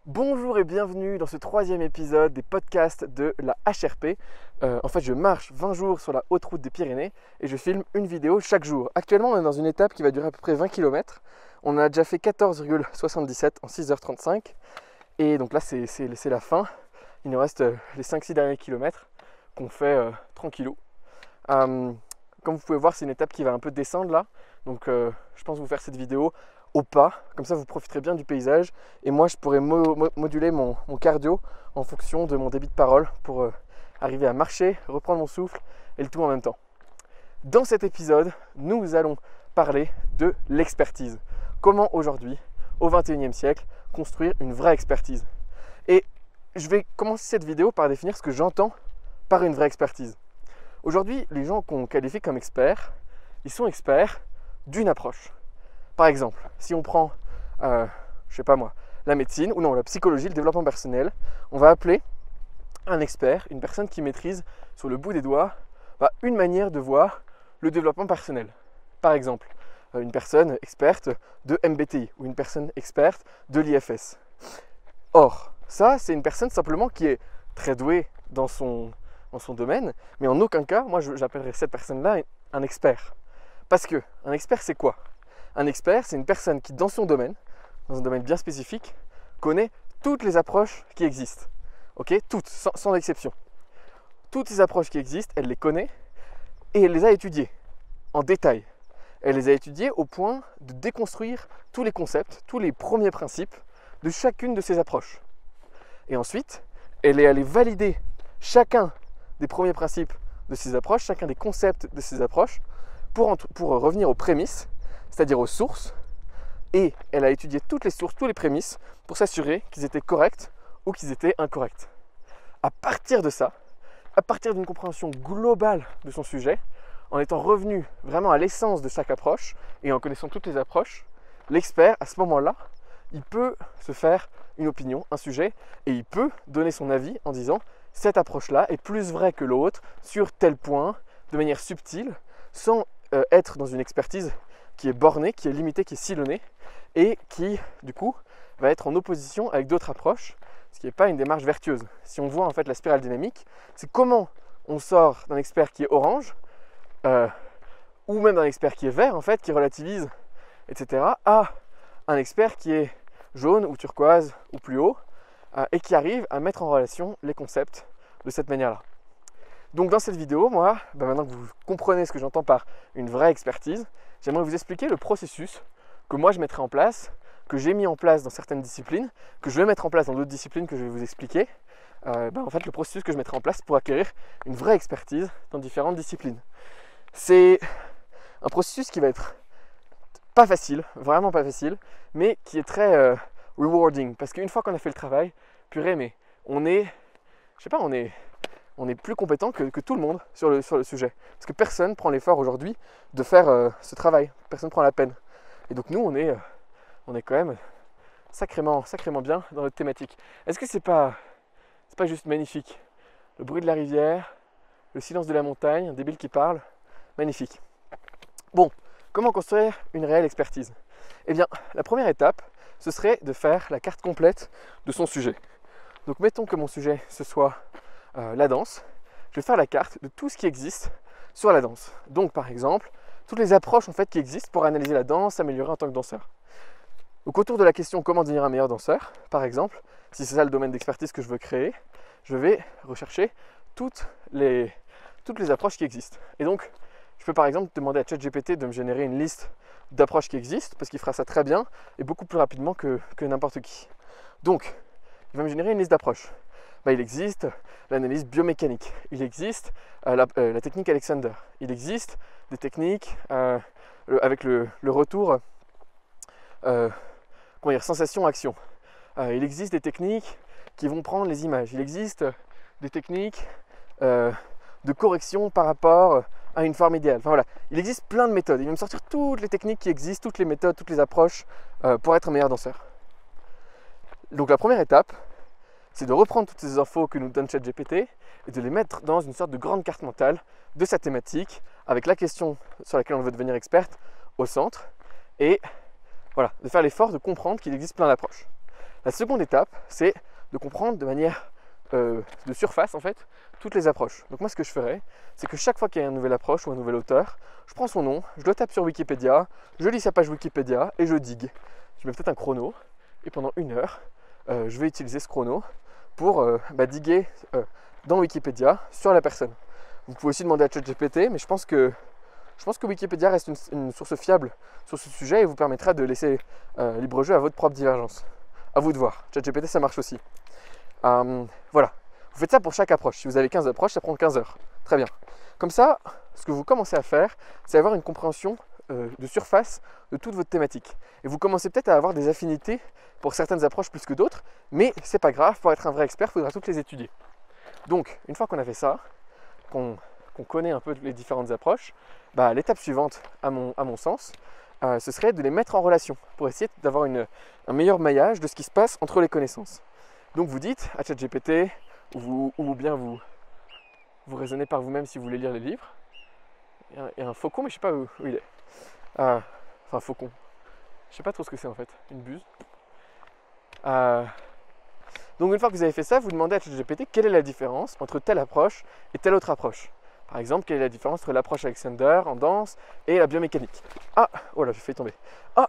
Bonjour et bienvenue dans ce troisième épisode des podcasts de la HRP. En fait, je marche 20 jours sur la haute route des Pyrénées et je filme une vidéo chaque jour. Actuellement, on est dans une étape qui va durer à peu près 20 km. On a déjà fait 14,77 en 6h35. Et donc là, c'est la fin. Il nous reste les 5-6 derniers kilomètres qu'on fait tranquillou. Comme vous pouvez voir, c'est une étape qui va un peu descendre là. Donc je pense vous faire cette vidéo au pas, comme ça vous profiterez bien du paysage et moi je pourrais moduler mon cardio en fonction de mon débit de parole pour arriver à marcher, reprendre mon souffle et le tout en même temps. Dans cet épisode, nous allons parler de l'expertise. Comment aujourd'hui, au XXIe siècle, construire une vraie expertise. Et je vais commencer cette vidéo par définir ce que j'entends par une vraie expertise. Aujourd'hui, les gens qu'on qualifie comme experts, ils sont experts d'une approche. Par exemple, si on prend, je sais pas moi, la médecine ou non, la psychologie, le développement personnel, on va appeler un expert, une personne qui maîtrise sur le bout des doigts une manière de voir le développement personnel. Par exemple, une personne experte de MBTI ou une personne experte de l'IFS. Or, ça, c'est une personne simplement qui est très douée dans son domaine, mais en aucun cas, moi j'appellerais cette personne-là un expert. Parce que un expert, c'est quoi ? Un expert, c'est une personne qui, dans son domaine, dans un domaine bien spécifique, connaît toutes les approches qui existent. Ok ? Toutes, sans exception. Toutes ces approches qui existent, elle les connaît et elle les a étudiées en détail. Elle les a étudiées au point de déconstruire tous les concepts, tous les premiers principes de chacune de ces approches. Et ensuite, elle est allée valider chacun des premiers principes de ces approches, chacun des concepts de ces approches, pour revenir aux prémices, c'est-à-dire aux sources, et elle a étudié toutes les sources, tous les prémices, pour s'assurer qu'ils étaient corrects ou qu'ils étaient incorrects. À partir de ça, à partir d'une compréhension globale de son sujet, en étant revenu vraiment à l'essence de chaque approche, et en connaissant toutes les approches, l'expert, à ce moment-là, il peut se faire une opinion, un sujet, et il peut donner son avis en disant « cette approche-là est plus vraie que l'autre sur tel point, de manière subtile, sans être dans une expertise qui est bornée, qui est limitée, qui est sillonnée et qui, du coup, va être en opposition avec d'autres approches, ce qui n'est pas une démarche vertueuse. Si on voit en fait la spirale dynamique, c'est comment on sort d'un expert qui est orange ou même d'un expert qui est vert, en fait, qui relativise, etc., à un expert qui est jaune ou turquoise ou plus haut et qui arrive à mettre en relation les concepts de cette manière-là. Donc dans cette vidéo, moi, maintenant que vous comprenez ce que j'entends par une vraie expertise, j'aimerais vous expliquer le processus que moi je mettrai en place, que j'ai mis en place dans certaines disciplines, que je vais mettre en place dans d'autres disciplines que je vais vous expliquer. En fait, le processus que je mettrai en place pour acquérir une vraie expertise dans différentes disciplines. C'est un processus qui va être pas facile, vraiment pas facile, mais qui est très rewarding. Parce qu'une fois qu'on a fait le travail, purée, mais on est plus compétent que tout le monde sur le sujet. Parce que personne ne prend l'effort aujourd'hui de faire ce travail. Personne ne prend la peine. Et donc nous, on est quand même sacrément bien dans notre thématique. Est-ce que c'est pas juste magnifique ? Le bruit de la rivière, le silence de la montagne, un débile qui parle, magnifique. Bon, comment construire une réelle expertise ? Eh bien, la première étape, ce serait de faire la carte complète de son sujet. Donc mettons que mon sujet, ce soit la danse, je vais faire la carte de tout ce qui existe sur la danse. Donc par exemple, toutes les approches en fait qui existent pour analyser la danse, s'améliorer en tant que danseur. Donc autour de la question comment devenir un meilleur danseur, par exemple, si c'est ça le domaine d'expertise que je veux créer, je vais rechercher toutes les approches qui existent. Et donc, je peux par exemple demander à ChatGPT de me générer une liste d'approches qui existent, parce qu'il fera ça très bien et beaucoup plus rapidement que n'importe qui. Donc, il va me générer une liste d'approches. Il existe l'analyse biomécanique, il existe la technique Alexander, il existe des techniques avec le retour sensation-action. Il existe des techniques qui vont prendre les images, il existe des techniques de correction par rapport à une forme idéale. Enfin voilà, il existe plein de méthodes, il va me sortir toutes les techniques qui existent, toutes les méthodes, toutes les approches pour être un meilleur danseur. Donc la première étape, c'est de reprendre toutes ces infos que nous donne ChatGPT et de les mettre dans une sorte de grande carte mentale de sa thématique, avec la question sur laquelle on veut devenir experte au centre, et voilà, de faire l'effort de comprendre qu'il existe plein d'approches. La seconde étape, c'est de comprendre de manière de surface en fait toutes les approches. Donc moi ce que je ferais, c'est que chaque fois qu'il y a une nouvelle approche ou un nouvel auteur, je prends son nom, je le tape sur Wikipédia, je lis sa page Wikipédia et je digue. Je mets peut-être un chrono et pendant 1 heure, je vais utiliser ce chrono pour diguer dans Wikipédia sur la personne. Vous pouvez aussi demander à ChatGPT, mais je pense que Wikipédia reste une source fiable sur ce sujet et vous permettra de laisser libre jeu à votre propre divergence. À vous de voir. ChatGPT, ça marche aussi. Voilà. Vous faites ça pour chaque approche. Si vous avez 15 approches, ça prend 15 heures. Très bien. Comme ça, ce que vous commencez à faire, c'est avoir une compréhension de surface de toute votre thématique. Et vous commencez peut-être à avoir des affinités pour certaines approches plus que d'autres, mais c'est pas grave. Pour être un vrai expert, il faudra toutes les étudier. Donc, une fois qu'on a fait ça, qu'on connaît un peu les différentes approches, l'étape suivante, à mon sens, ce serait de les mettre en relation pour essayer d'avoir un meilleur maillage de ce qui se passe entre les connaissances. Donc vous dites à ChatGPT, ou bien vous raisonnez par vous-même si vous voulez lire les livres. Il y a un faucon, mais je ne sais pas où il est. Enfin, faucon. Je ne sais pas trop ce que c'est en fait. Une buse. Donc une fois que vous avez fait ça, vous demandez à ChatGPT quelle est la différence entre telle approche et telle autre approche. Par exemple, quelle est la différence entre l'approche Alexander en danse et la biomécanique. Oh là, j'ai failli tomber.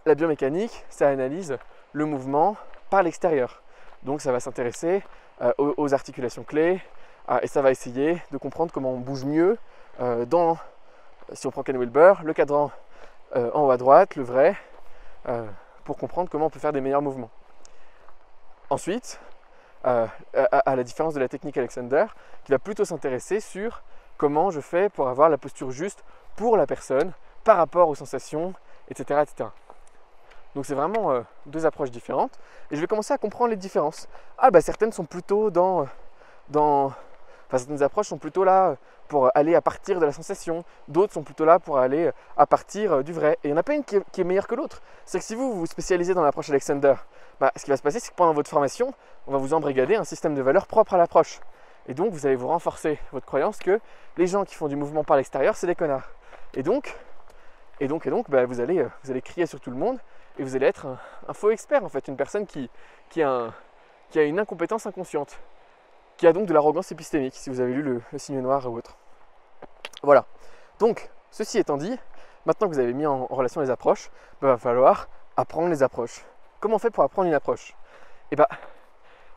La biomécanique, ça analyse le mouvement par l'extérieur. Donc ça va s'intéresser aux articulations clés et ça va essayer de comprendre comment on bouge mieux si on prend Ken Wilber, le cadran en haut à droite, le vrai, pour comprendre comment on peut faire des meilleurs mouvements. Ensuite, à la différence de la technique Alexander, qui va plutôt s'intéresser sur comment je fais pour avoir la posture juste pour la personne par rapport aux sensations, etc. etc. Donc c'est vraiment 2 approches différentes et je vais commencer à comprendre les différences. Certaines sont plutôt certaines approches sont plutôt là pour aller à partir de la sensation, d'autres sont plutôt là pour aller à partir du vrai. Et il n'y en a pas une qui est meilleure que l'autre. C'est que si vous vous spécialisez dans l'approche Alexander, ce qui va se passer, c'est que pendant votre formation, on va vous embrigader un système de valeurs propre à l'approche. Et donc vous allez vous renforcer votre croyance que les gens qui font du mouvement par l'extérieur, c'est des connards. Et donc vous allez crier sur tout le monde et vous allez être un faux expert en fait, une personne qui a une incompétence inconsciente, qui a donc de l'arrogance épistémique, si vous avez lu le Signe Noir ou autre. Voilà. Donc, ceci étant dit, maintenant que vous avez mis en relation les approches, il va falloir apprendre les approches. Comment on fait pour apprendre une approche ?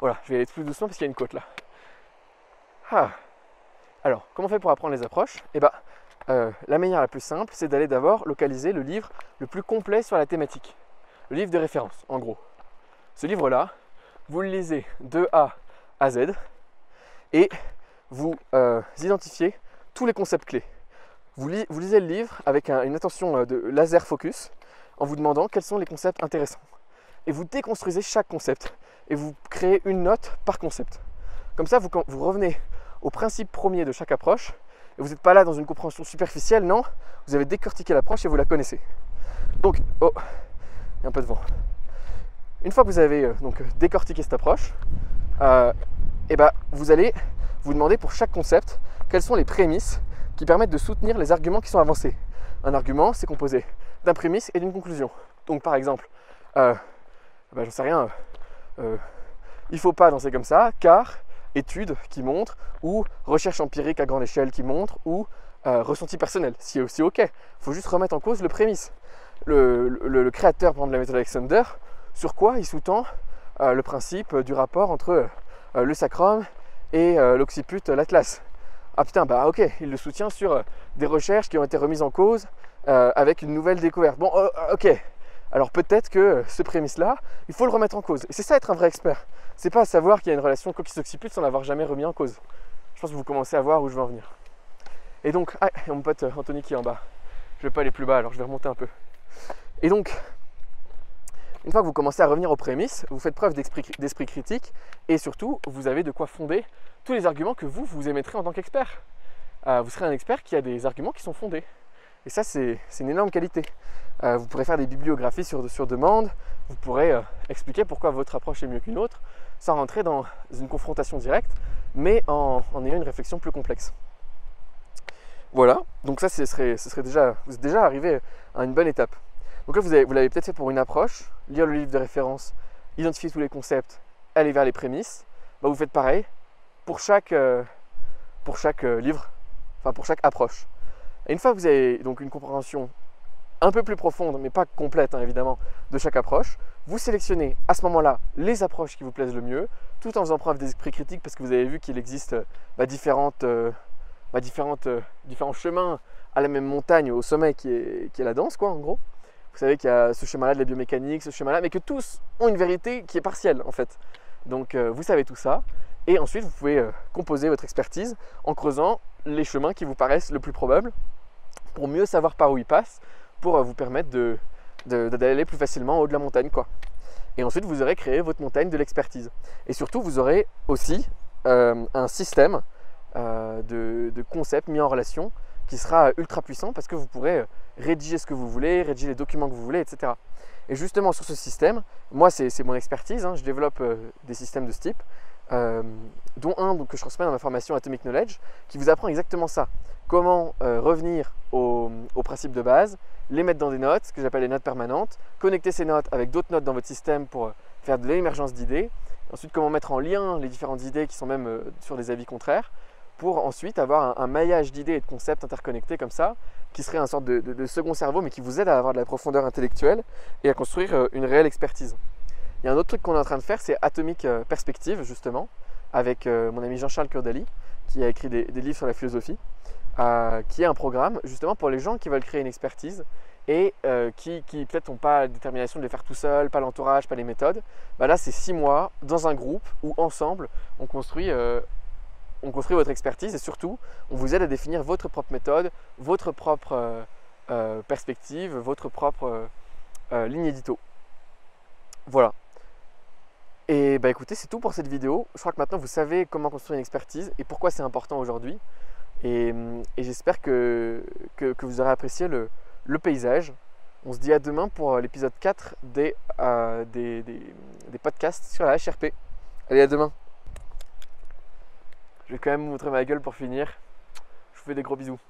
Voilà, je vais aller plus doucement parce qu'il y a une côte là. Alors, comment on fait pour apprendre les approches ? La manière la plus simple, c'est d'aller d'abord localiser le livre le plus complet sur la thématique. Le livre de référence, en gros. Ce livre-là, vous le lisez de A à Z et vous identifiez tous les concepts clés. Vous lisez le livre avec une attention de laser focus en vous demandant quels sont les concepts intéressants. Et vous déconstruisez chaque concept et vous créez une note par concept. Comme ça, vous revenez au principe premier de chaque approche et vous n'êtes pas là dans une compréhension superficielle, non, vous avez décortiqué l'approche et vous la connaissez. Donc, il y a un peu de vent. Une fois que vous avez décortiqué cette approche, vous allez vous demander pour chaque concept quelles sont les prémices qui permettent de soutenir les arguments qui sont avancés. Un argument, c'est composé d'un prémisse et d'une conclusion. Donc par exemple, j'en sais rien, il ne faut pas danser comme ça, car études qui montrent, ou recherche empirique à grande échelle qui montre, ou ressenti personnel, c'est aussi ok. Il faut juste remettre en cause le prémisse. Le créateur de la méthode Alexander, sur quoi il sous-tend le principe du rapport entre le sacrum et l'occiput, l'atlas. Ok, il le soutient sur des recherches qui ont été remises en cause avec une nouvelle découverte. Bon, ok, alors peut-être que ce prémisse-là, il faut le remettre en cause. Et c'est ça être un vrai expert. C'est pas savoir qu'il y a une relation coquille-occiput sans l'avoir jamais remis en cause. Je pense que vous commencez à voir où je veux en venir. Et donc, il y a mon pote Anthony qui est en bas. Je vais pas aller plus bas, alors je vais remonter un peu. Et donc, une fois que vous commencez à revenir aux prémices, vous faites preuve d'esprit critique et surtout, vous avez de quoi fonder tous les arguments que vous émettrez en tant qu'expert. Vous serez un expert qui a des arguments qui sont fondés. Et ça, c'est une énorme qualité. Vous pourrez faire des bibliographies sur demande, vous pourrez expliquer pourquoi votre approche est mieux qu'une autre, sans rentrer dans une confrontation directe, mais en ayant une réflexion plus complexe. Voilà, donc ça, vous êtes déjà arrivé à une bonne étape. Donc là, vous l'avez peut-être fait pour une approche, lire le livre de référence identifier tous les concepts, aller vers les prémices, bah, vous faites pareil pour chaque livre, enfin pour chaque approche. Et une fois que vous avez donc une compréhension un peu plus profonde, mais pas complète hein, évidemment, de chaque approche, vous sélectionnez à ce moment-là les approches qui vous plaisent le mieux, tout en faisant preuve d'esprit critique parce que vous avez vu qu'il existe différents chemins à la même montagne, au sommet qui est la danse, quoi, en gros. Vous savez qu'il y a ce chemin-là de la biomécanique, ce chemin-là, mais que tous ont une vérité qui est partielle en fait. Donc vous savez tout ça, et ensuite vous pouvez composer votre expertise en creusant les chemins qui vous paraissent le plus probables pour mieux savoir par où ils passent, pour vous permettre d'aller plus facilement en haut de la montagne, quoi. Et ensuite, vous aurez créé votre montagne de l'expertise. Et surtout, vous aurez aussi un système de concepts mis en relation qui sera ultra puissant parce que vous pourrez rédiger ce que vous voulez, rédiger les documents que vous voulez, etc. Et justement, sur ce système, moi, c'est mon expertise. Hein, je développe des systèmes de ce type, dont un que je transmets dans ma formation Atomic Knowledge, qui vous apprend exactement ça. Comment revenir aux principes de base, les mettre dans des notes, ce que j'appelle les notes permanentes, connecter ces notes avec d'autres notes dans votre système pour faire de l'émergence d'idées, ensuite comment mettre en lien les différentes idées qui sont même sur des avis contraires, pour ensuite avoir un maillage d'idées et de concepts interconnectés comme ça, qui serait une sorte de second cerveau, mais qui vous aide à avoir de la profondeur intellectuelle et à construire une réelle expertise. Il y a un autre truc qu'on est en train de faire, c'est Atomic Perspective, justement, avec mon ami Jean-Charles Kurdali, qui a écrit des livres sur la philosophie, qui est un programme justement pour les gens qui veulent créer une expertise et qui peut-être n'ont pas la détermination de les faire tout seul, pas l'entourage, pas les méthodes. Bah là, c'est 6 mois dans un groupe où ensemble, on construit votre expertise et surtout, on vous aide à définir votre propre méthode, votre propre perspective, votre propre ligne édito. Voilà. Et bah écoutez, c'est tout pour cette vidéo. Je crois que maintenant vous savez comment construire une expertise et pourquoi c'est important aujourd'hui. Et j'espère que vous aurez apprécié le paysage. On se dit à demain pour l'épisode 4 des podcasts sur la HRP. Allez, à demain. Je vais quand même vous montrer ma gueule pour finir. Je vous fais des gros bisous.